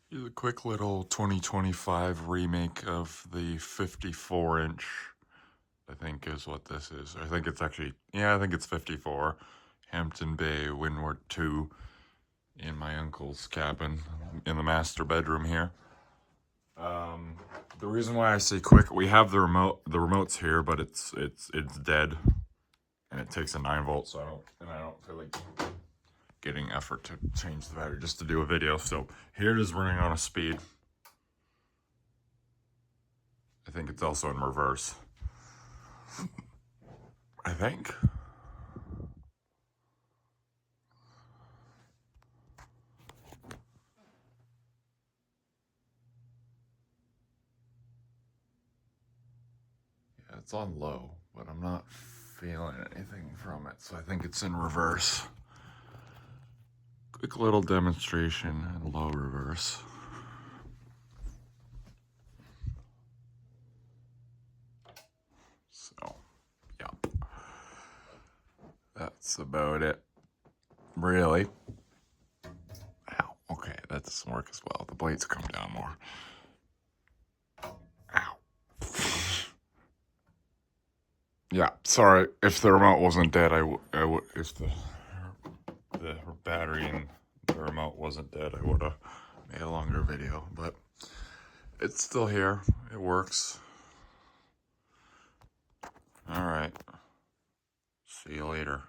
Here's a quick little 2025 remake of the 54-inch, I think is what this is. I think it's actually, I think it's 54. Hampton Bay Windward 2 in my uncle's cabin in the master bedroom here. The reason why I say quick, we have the remote's here, but it's dead, and it takes a 9-volt, so I don't feel like getting effort to change the battery just to do a video. So here it is running on a speed. I think it's also in reverse. I think. Yeah, it's on low, but I'm not feeling anything from it, so I think it's in reverse. Quick little demonstration in low reverse. So, yep. That's about it. Really. Ow. Okay, that doesn't work as well. The blades come down more. Ow. Yeah, sorry. If the remote wasn't dead, I would. If the battery in the remote wasn't dead, I would have made a longer video. But it's still here. It works. All right. See you later.